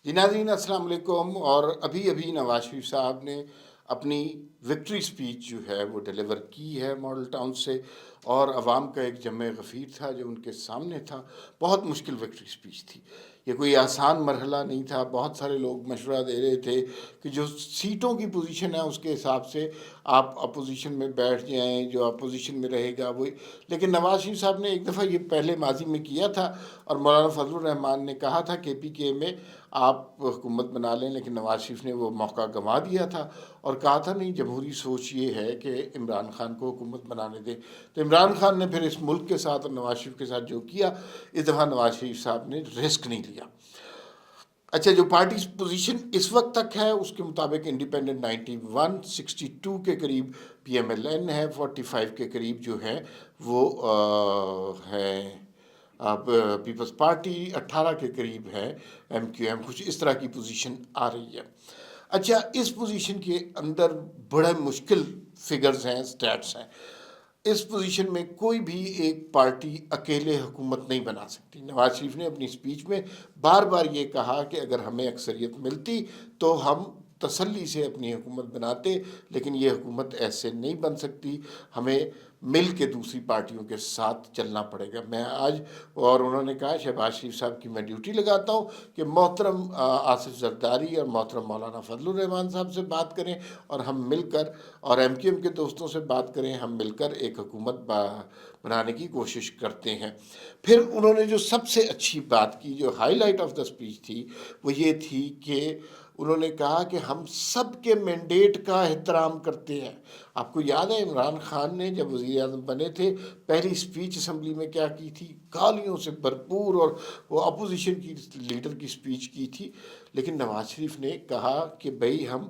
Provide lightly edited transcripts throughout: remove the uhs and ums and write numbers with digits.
جی ناظرین السلام علیکم، اور ابھی ابھی نواز شریف صاحب نے اپنی وکٹری سپیچ جو ہے وہ ڈیلیور کی ہے ماڈل ٹاؤن سے، اور عوام کا ایک جمع غفیر تھا جو ان کے سامنے تھا۔ بہت مشکل وکٹری سپیچ تھی، یہ کوئی آسان مرحلہ نہیں تھا۔ بہت سارے لوگ مشورہ دے رہے تھے کہ جو سیٹوں کی پوزیشن ہے اس کے حساب سے آپ اپوزیشن میں بیٹھ جائیں، جو اپوزیشن میں رہے گا وہی۔ لیکن نواز شریف صاحب نے ایک دفعہ یہ پہلے ماضی میں کیا تھا، اور مولانا فضل الرحمان نے کہا تھا کے پی کے میں آپ حکومت بنا لیں، لیکن نواز شریف نے وہ موقع گنوا دیا تھا اور کہا تھا نہیں، جمہوری سوچ یہ ہے کہ عمران خان کو حکومت بنانے دیں۔ تو عمران خان نے پھر اس ملک کے ساتھ اور نواز شریف کے ساتھ جو کیا، اس دفعہ نواز شریف صاحب نے رسک نہیں لیا۔ اچھا، جو پارٹی پوزیشن اس وقت تک ہے اس کے مطابق انڈیپینڈنٹ 91، 62 کے قریب پی ایم ایل این ہے، 45 کے قریب جو ہے وہ ہے اب پیپلز پارٹی، 18 کے قریب ہے ایم کیو ایم، کچھ اس طرح کی پوزیشن آ رہی ہے۔ اچھا، اس پوزیشن کے اندر بڑے مشکل فگرز ہیں، سٹیٹس ہیں۔ اس پوزیشن میں کوئی بھی ایک پارٹی اکیلے حکومت نہیں بنا سکتی۔ نواز شریف نے اپنی سپیچ میں بار بار یہ کہا کہ اگر ہمیں اکثریت ملتی تو ہم تسلی سے اپنی حکومت بناتے، لیکن یہ حکومت ایسے نہیں بن سکتی، ہمیں مل کے دوسری پارٹیوں کے ساتھ چلنا پڑے گا۔ میں آج، اور انہوں نے کہا شہباز شریف صاحب کی میں ڈیوٹی لگاتا ہوں کہ محترم آصف زرداری اور محترم مولانا فضل الرحمان صاحب سے بات کریں، اور ہم مل کر، اور ایم کیو ایم کے دوستوں سے بات کریں، ہم مل کر ایک حکومت بنانے کی کوشش کرتے ہیں۔ پھر انہوں نے جو سب سے اچھی بات کی، جو high light of the speech تھی، وہ یہ تھی کہ انہوں نے کہا کہ ہم سب کے مینڈیٹ کا احترام کرتے ہیں۔ آپ کو یاد ہے عمران خان نے جب وزیر اعظم بنے تھے، پہلی اسپیچ اسمبلی میں کیا کی تھی؟ گالیوں سے بھرپور، اور وہ اپوزیشن کی لیڈر کی اسپیچ کی تھی۔ لیکن نواز شریف نے کہا کہ بھئی ہم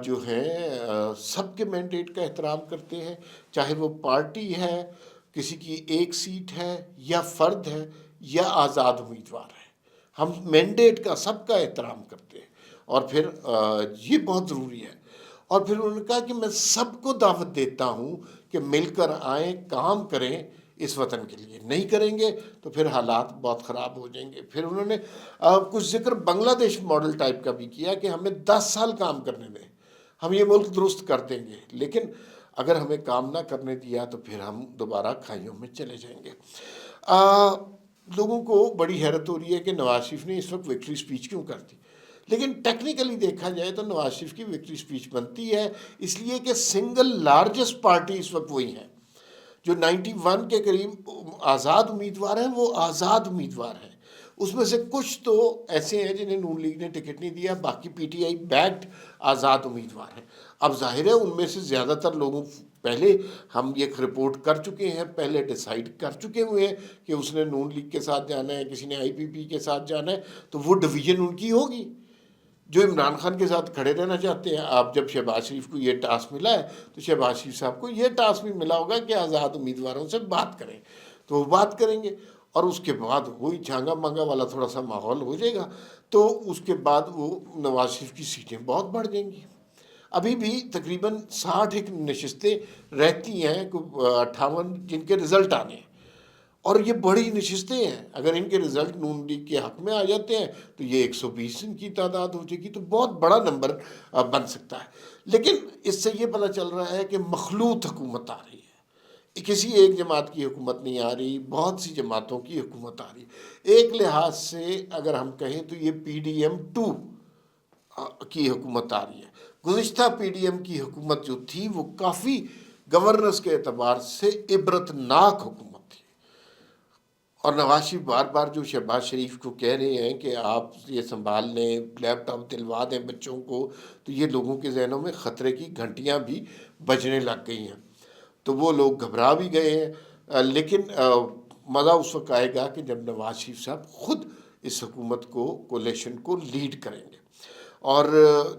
جو ہیں سب کے مینڈیٹ کا احترام کرتے ہیں، چاہے وہ پارٹی ہے، کسی کی ایک سیٹ ہے، یا فرد ہے، یا آزاد امیدوار ہے، ہم مینڈیٹ کا سب کا احترام کرتے ہیں۔ اور پھر یہ بہت ضروری ہے۔ اور پھر انہوں نے کہا کہ میں سب کو دعوت دیتا ہوں کہ مل کر آئیں، کام کریں اس وطن کے لیے، نہیں کریں گے تو پھر حالات بہت خراب ہو جائیں گے۔ پھر انہوں نے کچھ ذکر بنگلہ دیش ماڈل ٹائپ کا بھی کیا کہ ہمیں 10 سال کام کرنے دیں، ہم یہ ملک درست کر دیں گے، لیکن اگر ہمیں کام نہ کرنے دیا تو پھر ہم دوبارہ کھائیوں میں چلے جائیں گے۔ لوگوں کو بڑی حیرت ہو رہی ہے کہ نواز شریف نے اس وقت وکٹری سپیچ کیوں کر دی، لیکن ٹیکنیکلی دیکھا جائے تو نواز شریف کی وکٹری سپیچ بنتی ہے اس لیے کہ سنگل لارجسٹ پارٹی اس وقت وہی ہے۔ جو 91 کے قریب آزاد امیدوار ہیں، وہ آزاد امیدوار ہیں۔ اس میں سے کچھ تو ایسے ہیں جنہیں نون لیگ نے ٹکٹ نہیں دیا، باقی پی ٹی آئی بیکڈ آزاد امیدوار ہیں۔ اب ظاہر ہے ان میں سے زیادہ تر لوگوں، پہلے ہم یہ رپورٹ کر چکے ہیں، پہلے ڈیسائیڈ کر چکے ہوئے ہیں کہ اس نے نون لیگ کے ساتھ جانا ہے، کسی نے آئی پی پی کے ساتھ جانا ہے، تو وہ ڈویژن ان کی ہوگی۔ جو عمران خان کے ساتھ کھڑے رہنا چاہتے ہیں، آپ جب شہباز شریف کو یہ ٹاسک ملا ہے تو شہباز شریف صاحب کو یہ ٹاسک بھی ملا ہوگا کہ آزاد امیدواروں سے بات کریں، تو وہ بات کریں گے، اور اس کے بعد وہی چھانگا مانگا والا تھوڑا سا ماحول ہو جائے گا، تو اس کے بعد وہ نواز شریف کی سیٹیں بہت بڑھ جائیں گی۔ ابھی بھی تقریباً 60 نشستیں رہتی ہیں، 58 جن کے رزلٹ آنے ہیں، اور یہ بڑی نشستیں ہیں۔ اگر ان کے رزلٹ نون لیگ کے حق میں آ جاتے ہیں تو یہ 120 ان کی تعداد ہو جائے گی، تو بہت بڑا نمبر بن سکتا ہے۔ لیکن اس سے یہ پتہ چل رہا ہے کہ مخلوط حکومت آ رہی ہے، کسی ایک جماعت کی حکومت نہیں آ رہی، بہت سی جماعتوں کی حکومت آ رہی ہے۔ ایک لحاظ سے اگر ہم کہیں تو یہ پی ڈی ایم 2 کی حکومت آ رہی ہے۔ گزشتہ پی ڈی ایم کی حکومت جو تھی وہ کافی گورننس کے اعتبار سے عبرت ناک حکومت تھی، اور نواز شریف بار بار جو شہباز شریف کو کہہ رہے ہیں کہ آپ یہ سنبھال لیں، لیپ ٹاپ دلوا دیں بچوں کو، تو یہ لوگوں کے ذہنوں میں خطرے کی گھنٹیاں بھی بجنے لگ گئی ہیں، تو وہ لوگ گھبرا بھی گئے ہیں۔ لیکن مزہ اس وقت آئے گا کہ جب نواز شریف صاحب خود اس حکومت کو، کولیشن کو لیڈ کریں گے۔ اور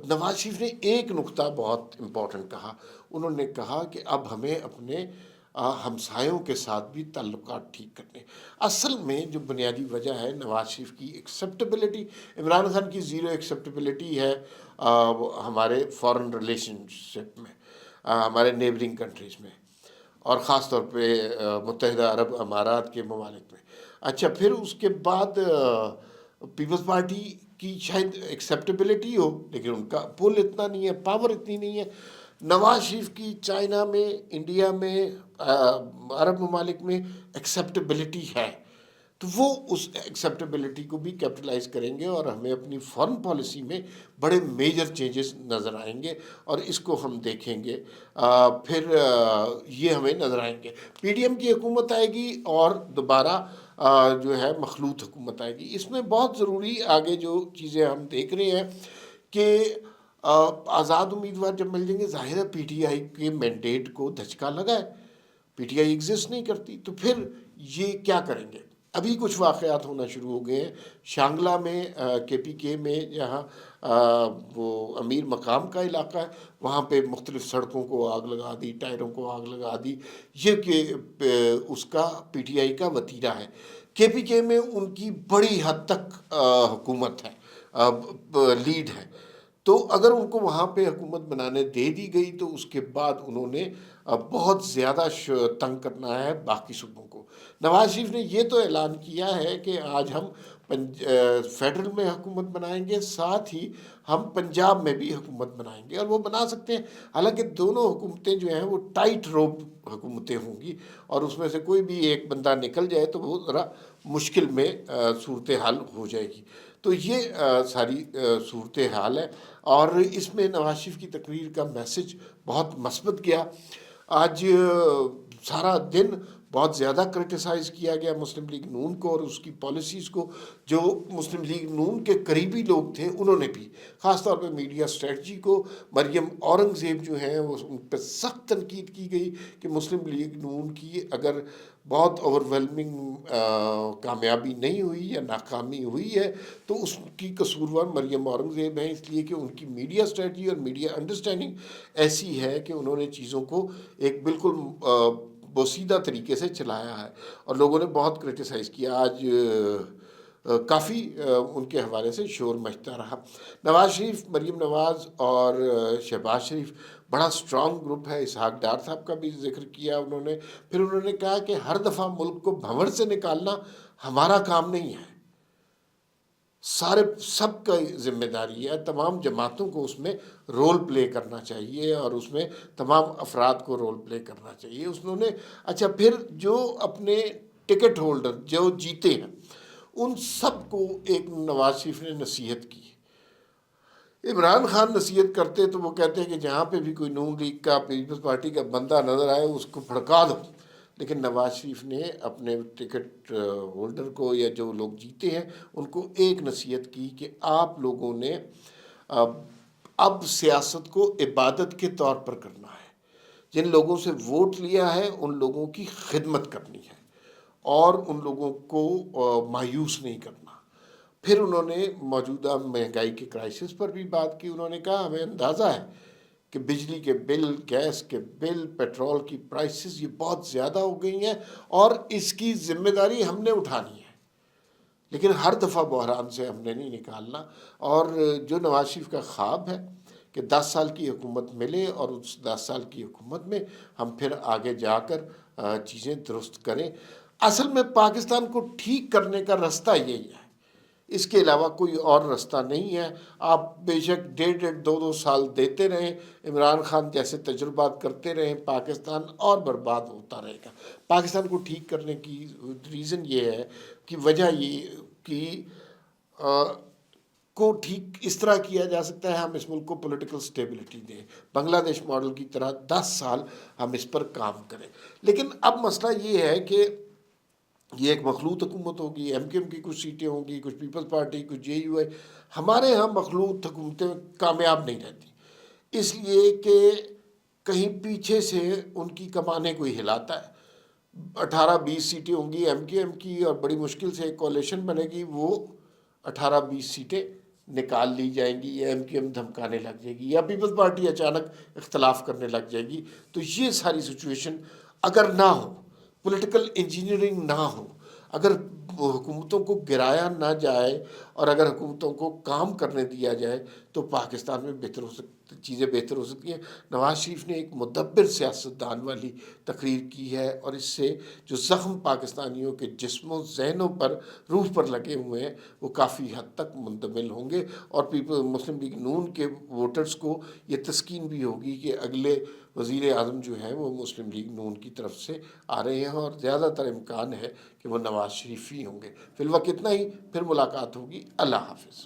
نواز شریف نے ایک نقطہ بہت امپورٹنٹ کہا، انہوں نے کہا کہ اب ہمیں اپنے ہمسایوں کے ساتھ بھی تعلقات ٹھیک کرنے۔ اصل میں جو بنیادی وجہ ہے نواز شریف کی ایکسیپٹیبلٹی، عمران خان کی زیرو ایکسیپٹیبلٹی ہے ہمارے فارن ریلیشن شپ میں، ہمارے نیبرنگ کنٹریز میں، اور خاص طور پہ متحدہ عرب امارات کے ممالک میں۔ اچھا، پھر اس کے بعد پیپلز پارٹی کی شاید ایکسیپٹیبلٹی ہو، لیکن ان کا پل اتنا نہیں ہے، پاور اتنی نہیں ہے۔ نواز شریف کی چائنا میں، انڈیا میں، عرب ممالک میں ایکسیپٹیبلٹی ہے، تو وہ اس ایکسیپٹیبلٹی کو بھی کیپٹلائز کریں گے، اور ہمیں اپنی فارن پالیسی میں بڑے میجر چینجز نظر آئیں گے، اور اس کو ہم دیکھیں گے۔ پھر یہ ہمیں نظر آئیں گے، پی ڈی ایم کی حکومت آئے گی اور دوبارہ جو ہے مخلوط حکومت آئے گی۔ اس میں بہت ضروری آگے جو چیزیں ہم دیکھ رہے ہیں کہ آزاد امیدوار جب مل جائیں گے، ظاہر ہے پی ٹی آئی کے مینڈیٹ کو دھچکا لگا ہے، پی ٹی آئی ایگزسٹ نہیں کرتی، تو پھر یہ کیا کریں گے؟ ابھی کچھ واقعات ہونا شروع ہو گئے ہیں شانگلہ میں، کے پی کے میں، جہاں وہ امیر مقام کا علاقہ ہے، وہاں پہ مختلف سڑکوں کو آگ لگا دی، ٹائروں کو آگ لگا دی، یہ کہ اس کا پی ٹی آئی کا وتیرہ ہے۔ کے پی کے میں ان کی بڑی حد تک حکومت ہے، لیڈ ہے، تو اگر ان کو وہاں پہ حکومت بنانے دے دی گئی تو اس کے بعد انہوں نے بہت زیادہ تنگ کرنا ہے باقی صوبوں کو۔ نواز شریف نے یہ تو اعلان کیا ہے کہ آج ہم فیڈرل میں حکومت بنائیں گے، ساتھ ہی ہم پنجاب میں بھی حکومت بنائیں گے، اور وہ بنا سکتے ہیں، حالانکہ دونوں حکومتیں جو ہیں وہ ٹائٹ روپ حکومتیں ہوں گی، اور اس میں سے کوئی بھی ایک بندہ نکل جائے تو وہ ذرا مشکل میں صورتحال ہو جائے گی۔ تو یہ ساری صورتحال ہے، اور اس میں نواز شریف کی تقریر کا میسج بہت مثبت گیا۔ آج سارا دن بہت زیادہ کرٹیسائز کیا گیا مسلم لیگ نون کو اور اس کی پالیسیز کو۔ جو مسلم لیگ نون کے قریبی لوگ تھے انہوں نے بھی، خاص طور پہ میڈیا اسٹریٹجی کو، مریم اورنگزیب جو ہیں وہ ان پہ سخت تنقید کی گئی کہ مسلم لیگ نون کی اگر بہت اوور ویلمنگ کامیابی نہیں ہوئی یا ناکامی ہوئی ہے تو اس کی قصوروار مریم اورنگزیب ہیں، اس لیے کہ ان کی میڈیا اسٹریٹجی اور میڈیا انڈرسٹینڈنگ ایسی ہے کہ انہوں نے چیزوں کو ایک بالکل بوسیدہ طریقے سے چلایا ہے، اور لوگوں نے بہت کرٹیسائز کیا۔ آج کافی ان کے حوالے سے شور مچتا رہا۔ نواز شریف، مریم نواز اور شہباز شریف بڑا اسٹرانگ گروپ ہے، اسحاق ڈار صاحب کا بھی ذکر کیا انہوں نے۔ پھر انہوں نے کہا کہ ہر دفعہ ملک کو بھنور سے نکالنا ہمارا کام نہیں ہے، سب کا ذمہ داری ہے، تمام جماعتوں کو اس میں رول پلے کرنا چاہیے، اور اس میں تمام افراد کو رول پلے کرنا چاہیے۔ انہوں نے اچھا پھر جو اپنے ٹکٹ ہولڈر جو جیتے ہیں ان سب کو ایک نواز شریف نے نصیحت کی۔ عمران خان نصیحت کرتے تو وہ کہتے ہیں کہ جہاں پہ بھی کوئی نون لیگ کا، پیپلز پارٹی کا بندہ نظر آئے اس کو بھڑکا دو، لیکن نواز شریف نے اپنے ٹکٹ ہولڈر کو یا جو لوگ جیتے ہیں ان کو ایک نصیحت کی کہ آپ لوگوں نے اب سیاست کو عبادت کے طور پر کرنا ہے، جن لوگوں سے ووٹ لیا ہے ان لوگوں کی خدمت کرنی ہے، اور ان لوگوں کو مایوس نہیں کرنا۔ پھر انہوں نے موجودہ مہنگائی کے کرائسس پر بھی بات کی۔ انہوں نے کہا ہمیں اندازہ ہے کہ بجلی کے بل، گیس کے بل، پیٹرول کی پرائسز یہ بہت زیادہ ہو گئی ہیں، اور اس کی ذمہ داری ہم نے اٹھانی ہے، لیکن ہر دفعہ بحران سے ہم نے نہیں نکالنا۔ اور جو نواز شریف کا خواب ہے کہ 10 سال کی حکومت ملے، اور اس 10 سال کی حکومت میں ہم پھر آگے جا کر چیزیں درست کریں۔ اصل میں پاکستان کو ٹھیک کرنے کا راستہ یہی ہے، اس کے علاوہ کوئی اور راستہ نہیں ہے۔ آپ بے شک 1.5-2 سال دیتے رہیں، عمران خان جیسے تجربات کرتے رہیں، پاکستان اور برباد ہوتا رہے گا۔ پاکستان کو ٹھیک کرنے کی ریزن یہ ہے کہ وجہ یہ کہ کو ٹھیک اس طرح کیا جا سکتا ہے، ہم اس ملک کو پولیٹیکل سٹیبلٹی دیں، بنگلہ دیش ماڈل کی طرح 10 سال ہم اس پر کام کریں۔ لیکن اب مسئلہ یہ ہے کہ یہ ایک مخلوط حکومت ہوگی، ایم کیو ایم کی کچھ سیٹیں ہوں گی، کچھ پیپلز پارٹی، کچھ جے یو آئی۔ ہمارے ہاں مخلوط حکومتیں کامیاب نہیں رہتی، اس لیے کہ کہیں پیچھے سے ان کی کمانیں کوئی ہلاتا ہے۔ 18-20 سیٹیں ہوں گی ایم کیو ایم کی، اور بڑی مشکل سے ایک کولیشن بنے گی، وہ 18-20 سیٹیں نکال لی جائیں گی، یا ایم کیو ایم دھمکانے لگ جائے گی، یا پیپلز پارٹی اچانک اختلاف کرنے لگ جائے گی۔ تو یہ ساری سچویشن اگر نہ ہو، پولیٹیکل انجینئرنگ نہ ہو، اگر حکومتوں کو گرایا نہ جائے، اور اگر حکومتوں کو کام کرنے دیا جائے، تو پاکستان میں بہتر ہو چیزیں بہتر ہو سکتی ہیں۔ نواز شریف نے ایک مدبر سیاستدان والی تقریر کی ہے، اور اس سے جو زخم پاکستانیوں کے جسموں ذہنوں پر روح پر لگے ہوئے ہیں وہ کافی حد تک مندمل ہوں گے، اور مسلم لیگ نون کے ووٹرز کو یہ تسکین بھی ہوگی کہ اگلے وزیر اعظم جو ہیں وہ مسلم لیگ نون کی طرف سے آ رہے ہیں، اور زیادہ تر امکان ہے کہ وہ نواز شریف ہی ہوں گے۔ فی الوقت اتنا ہی، پھر ملاقات ہوگی۔ اللہ حافظ۔